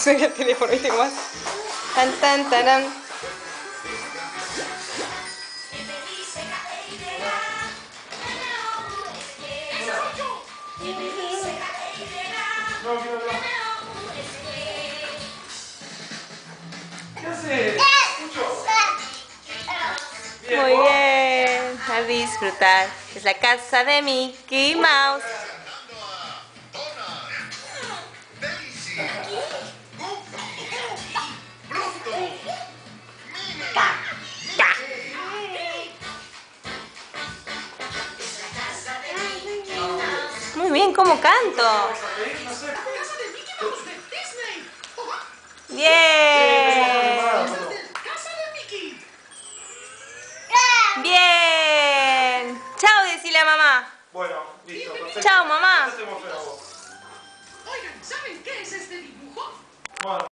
suena el teléfono, ¿viste cómo es? Tan, tan, tarán. ¿Qué haces? Muy bien, a disfrutar. Es la casa de Mickey Mouse. Muy bien, ¿cómo canto? Bien. Bien. Chao, decile a mamá. Bueno, listo, perfecto. Chao, mamá. Oigan, ¿saben qué es este dibujo? Bueno.